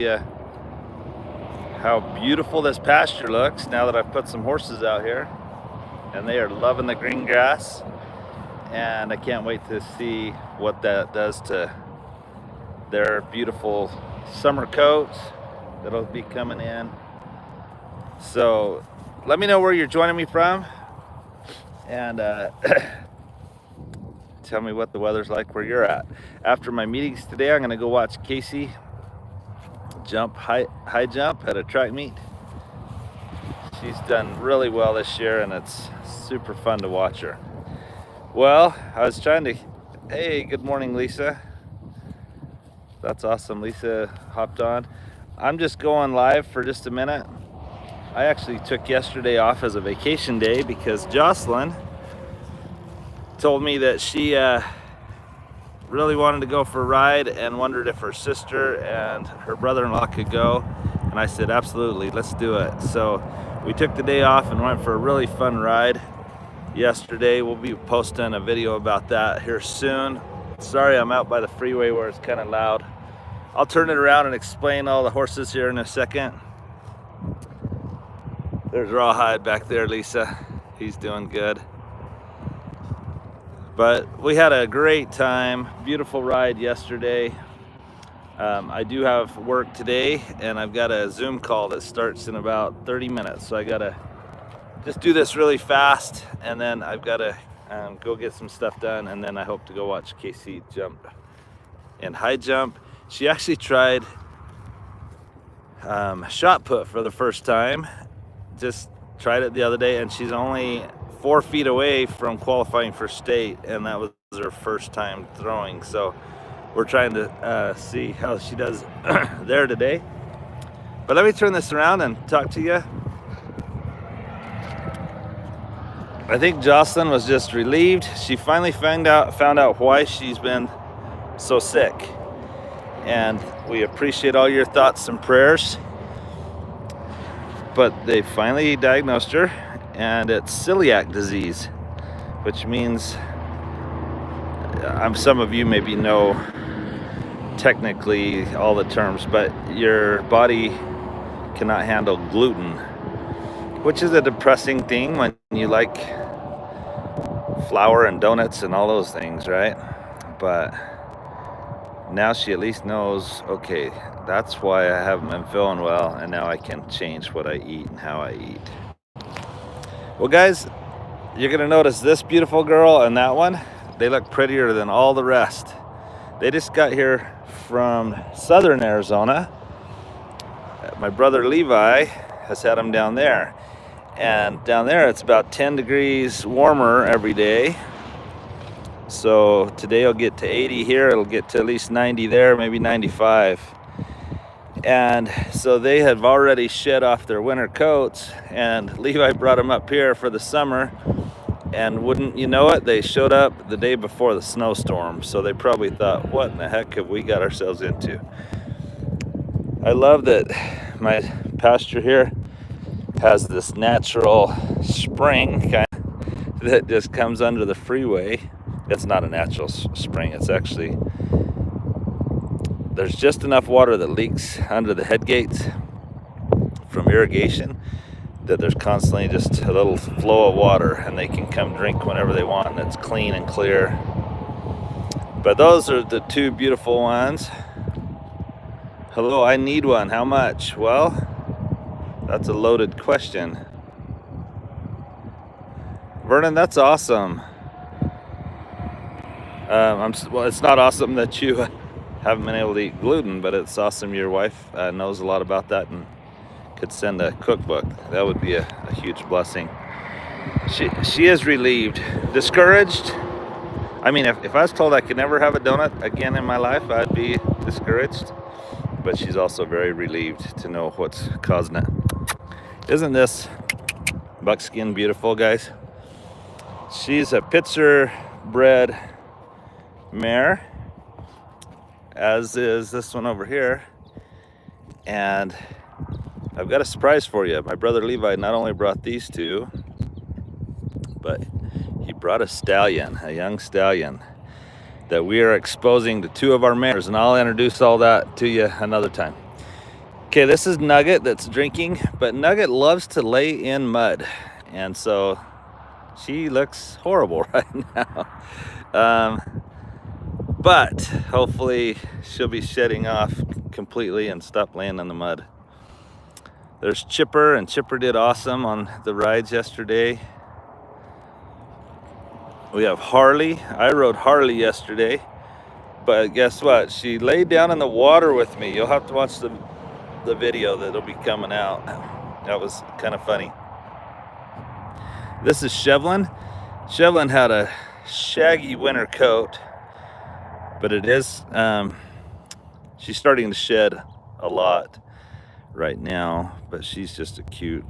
Yeah, how beautiful this pasture looks now that I've put some horses out here, and they are loving the green grass, and I can't wait to see what that does to their beautiful summer coats that'll be coming in. So let me know where you're joining me from, and tell me what the weather's like where you're at. After my meetings today, I'm gonna go watch Casey jump high jump at a track meet. She's done really well this year, and it's super fun to watch her. Well, I was trying to, hey, good morning, Lisa. That's awesome. Lisa hopped on. I'm just going live for just a minute. I actually took yesterday off as a vacation day because Jocelyn told me that she really wanted to go for a ride and wondered if her sister and her brother-in-law could go. And I said, absolutely, let's do it. So we took the day off and went for a really fun ride yesterday. We'll be posting a video about that here soon. Sorry, I'm out by the freeway where it's kind of loud. I'll turn it around and explain all the horses here in a second. There's Rawhide back there, Lisa. He's doing good. But we had a great time, beautiful ride yesterday. I do have work today, and I've got a Zoom call that starts in about 30 minutes. So I gotta just do this really fast, and then I've gotta go get some stuff done, and then I hope to go watch Casey jump and high jump. She actually tried shot put for the first time. Just tried it the other day, and she's only 4 feet away from qualifying for state, and that was her first time throwing. So we're trying to see how she does there today. But let me turn this around and talk to you. I think Jocelyn was just relieved. She finally found out why she's been so sick, and we appreciate all your thoughts and prayers. But they finally diagnosed her, and it's celiac disease, which means some of you maybe know technically all the terms, but your body cannot handle gluten, which is a depressing thing when you like flour and donuts and all those things, right? But now she at least knows, okay, that's why I haven't been feeling well, and now I can change what I eat and how I eat. Well, guys, you're gonna notice this beautiful girl and that one, they look prettier than all the rest. They just got here from southern Arizona. My brother Levi has had them down there, and down there it's about 10 degrees warmer every day. So today it'll get to 80 here, it'll get to at least 90 there, maybe 95. And so they have already shed off their winter coats, and Levi brought them up here for the summer, and wouldn't you know it, they showed up the day before the snowstorm. So they probably thought, what in the heck have we got ourselves into? I love that my pasture here has this natural spring kind of that just comes under the freeway. It's not a natural spring, it's actually, there's just enough water that leaks under the head gates from irrigation that there's constantly just a little flow of water, and they can come drink whenever they want, and it's clean and clear. But those are the two beautiful ones. Hello, I need one. How much? Well, that's a loaded question. Vernon, that's awesome. Well, it's not awesome that you haven't been able to eat gluten, but it's awesome your wife knows a lot about that and could send a cookbook. That would be a huge blessing. She is relieved. Discouraged? I mean, if I was told I could never have a donut again in my life, I'd be discouraged. But she's also very relieved to know what's causing it. Isn't this buckskin beautiful, guys? She's a Pitzer bred mare, as is this one over here. And I've got a surprise for you. My brother Levi not only brought these two, but he brought a stallion, a young stallion that we are exposing to two of our mares, and I'll introduce all that to you another time. Okay, this is Nugget that's drinking, but Nugget loves to lay in mud, and so she looks horrible right now. But hopefully she'll be shedding off completely and stop laying in the mud. There's Chipper, and Chipper did awesome on the rides yesterday. We have Harley. I rode Harley yesterday, but guess what? She laid down in the water with me. You'll have to watch the video that'll be coming out. That was kind of funny. This is Jocelyn. Jocelyn had a shaggy winter coat, but it is she's starting to shed a lot right now, but she's just a cute,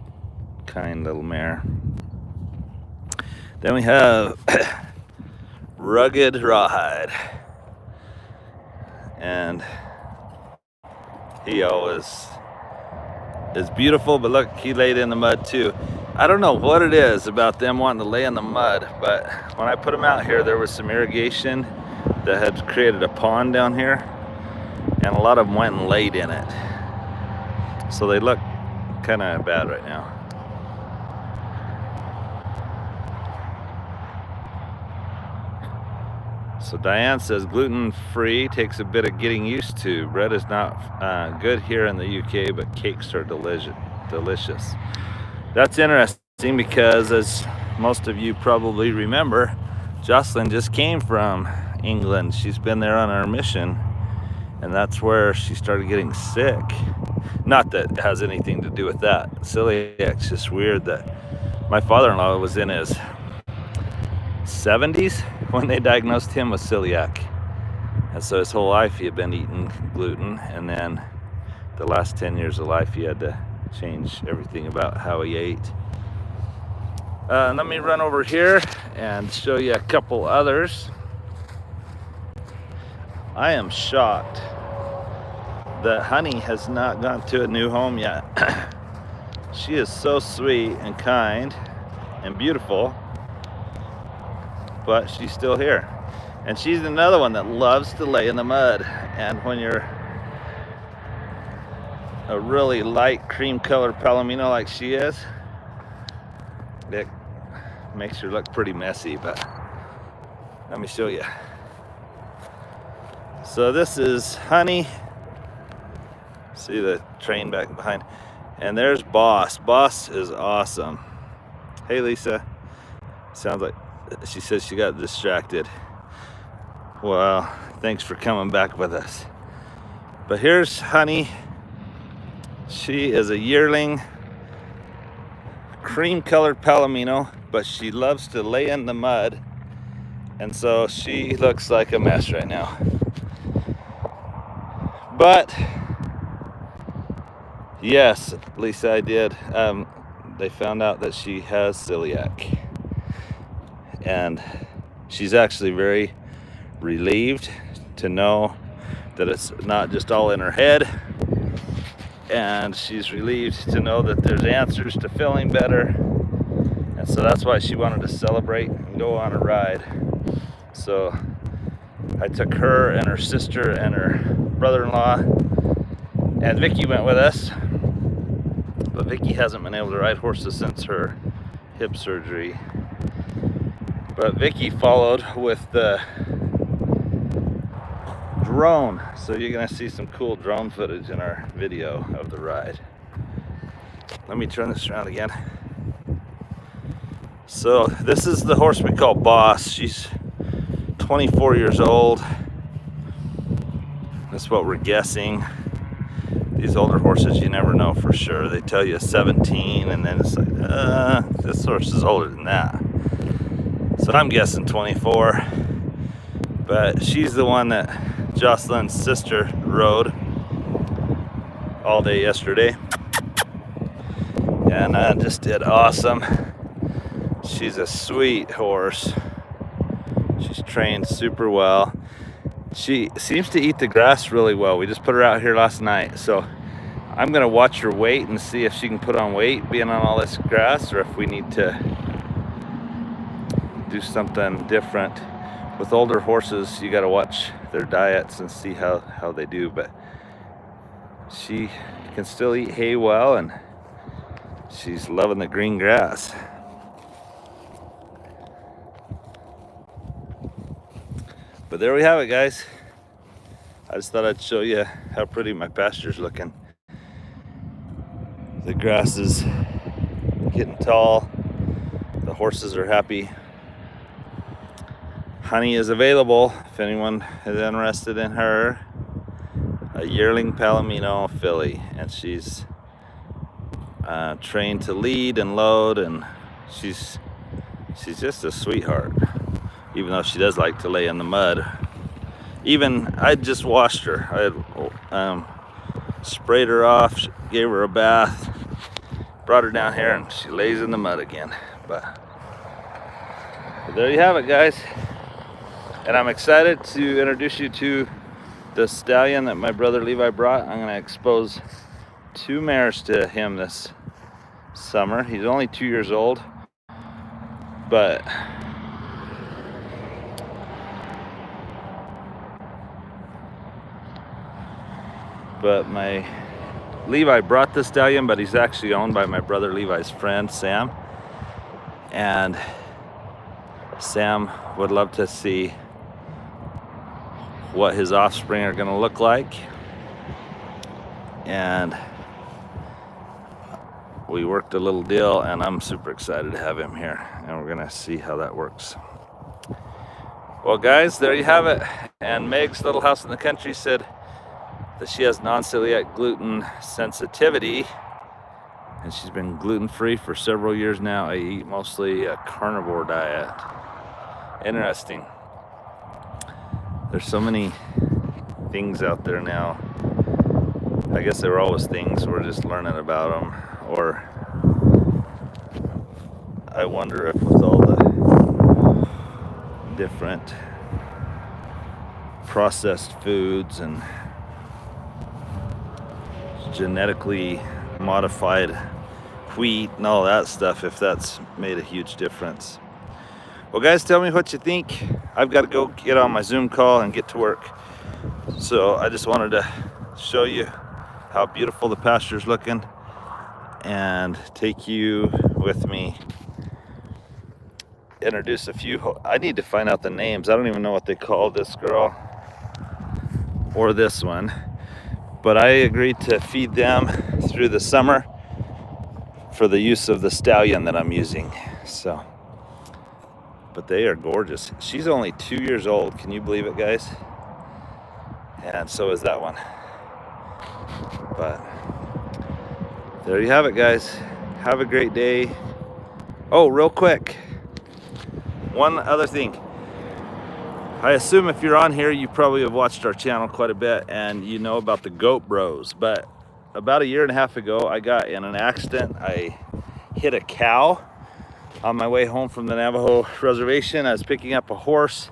kind little mare. Then we have Rugged Rawhide, and he always is beautiful, but look, he laid in the mud too. I don't know what it is about them wanting to lay in the mud, but when I put them out here, there was some irrigation that had created a pond down here, and a lot of them went and laid in it. So they look kind of bad right now. So Diane says gluten-free takes a bit of getting used to. Bread is not good here in the UK, but cakes are delicious. That's interesting because, as most of you probably remember, Jocelyn just came from England. She's been there on our mission, and that's where she started getting sick. Not that it has anything to do with that. Celiac's just weird that my father-in-law was in his 70s when they diagnosed him with celiac, and so his whole life he had been eating gluten, and then the last 10 years of life he had to change everything about how he ate. Let me run over here and show you a couple others. I am shocked that Honey has not gone to a new home yet. She is so sweet and kind and beautiful, but she's still here. And she's another one that loves to lay in the mud. And when you're a really light cream colored palomino like she is, it makes her look pretty messy, but let me show you. So this is Honey. See the train back behind. And there's Boss. Boss is awesome. Hey Lisa. Sounds like she says she got distracted. Well, thanks for coming back with us. But here's Honey. She is a yearling, cream colored palomino, but she loves to lay in the mud, and so she looks like a mess right now. But yes, Lisa, I did. They found out that she has celiac, and she's actually very relieved to know that it's not just all in her head, and she's relieved to know that there's answers to feeling better, and so that's why she wanted to celebrate and go on a ride. So I took her and her sister and her brother-in-law, and Vicky went with us, but Vicky hasn't been able to ride horses since her hip surgery. But Vicky followed with the drone, so you're gonna see some cool drone footage in our video of the ride. Let me turn this around again. So this is the horse we call Boss. She's 24 years old. That's what we're guessing. These older horses, you never know for sure. They tell you 17, and then it's like, this horse is older than that. So I'm guessing 24. But she's the one that Jocelyn's sister rode all day yesterday, and just did awesome. She's a sweet horse. She's trained super well. She seems to eat the grass really well. We just put her out here last night, so I'm gonna watch her weight and see if she can put on weight being on all this grass, or if we need to do something different. With older horses, you got to watch their diets and see how they do, but she can still eat hay well, and she's loving the green grass. But there we have it, guys. I just thought I'd show you how pretty my pasture's looking. The grass is getting tall. The horses are happy. Honey is available if anyone is interested in her. A yearling Palomino filly, and she's trained to lead and load, and she's just a sweetheart, even though she does like to lay in the mud. Even I just washed her. I had sprayed her off, gave her a bath, brought her down here, and she lays in the mud again. But there you have it, guys. And I'm excited to introduce you to the stallion that my brother Levi brought. I'm gonna expose 2 mares to him this summer. He's only 2 years old, but my Levi brought the stallion, but he's actually owned by my brother Levi's friend Sam, and Sam would love to see what his offspring are going to look like, and we worked a little deal, and I'm super excited to have him here, and we're going to see how that works. Well, guys, there you have it. And Meg's Little House in the Country said that she has non-celiac gluten sensitivity, and she's been gluten-free for several years now. I eat mostly a carnivore diet. Interesting. There's so many things out there now. I guess there were always things, we're just learning about them. Or I wonder if with all the different processed foods and genetically modified wheat and all that stuff, if that's made a huge difference. Well, guys, tell me what you think. I've got to go get on my Zoom call and get to work. So I just wanted to show you how beautiful the pasture's looking and take you with me. Introduce a few. I need to find out the names. I don't even know what they call this girl or this one, but I agreed to feed them through the summer for the use of the stallion that I'm using. So, but they are gorgeous. She's only 2 years old. Can you believe it, guys? And so is that one. But there you have it, guys. Have a great day. Oh, real quick, one other thing. I assume if you're on here, you probably have watched our channel quite a bit and you know about the goat bros. But about 1.5 years ago, I got in an accident. I hit a cow on my way home from the Navajo reservation. I was picking up a horse.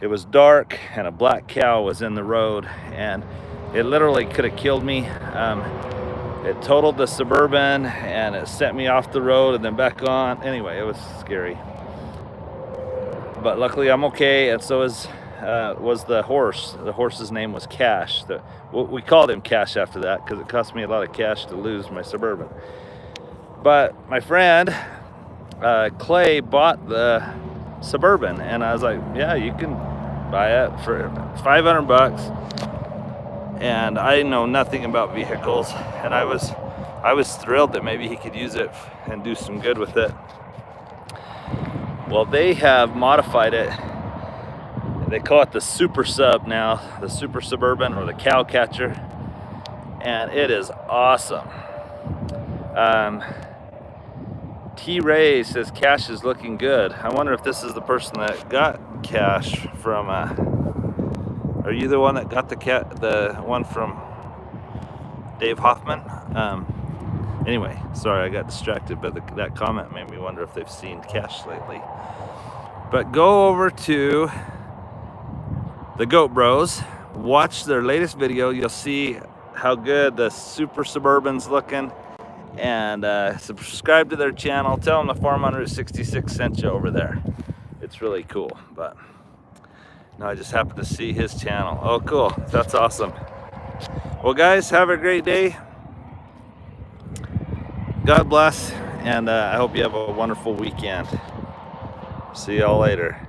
It was dark and a black cow was in the road, and it literally could have killed me. It totaled the Suburban and it sent me off the road and then back on. Anyway, it was scary. But luckily I'm okay, and so was the horse. The horse's name was Cash. We called him Cash after that because it cost me a lot of cash to lose my Suburban. But my friend Clay bought the Suburban, and I was like, yeah, you can buy it for $500. And I know nothing about vehicles, and I was thrilled that maybe he could use it and do some good with it. Well, they have modified it. They call it the Super Sub now, the Super Suburban or the Cow Catcher, and it is awesome. T. Ray says Cash is looking good. I wonder if this is the person that got Cash from. Are you the one that got the one from Dave Hoffman? Anyway, sorry, I got distracted, but that comment made me wonder if they've seen Cash lately. But go over to the Goat Bros, watch their latest video. You'll see how good the Super Suburban's looking, and subscribe to their channel. Tell them the Farm Under 66 sent you over there. It's really cool. But no, I just happened to see his channel. Oh, cool. That's awesome. Well, guys, have a great day. God bless, and I hope you have a wonderful weekend. See y'all later.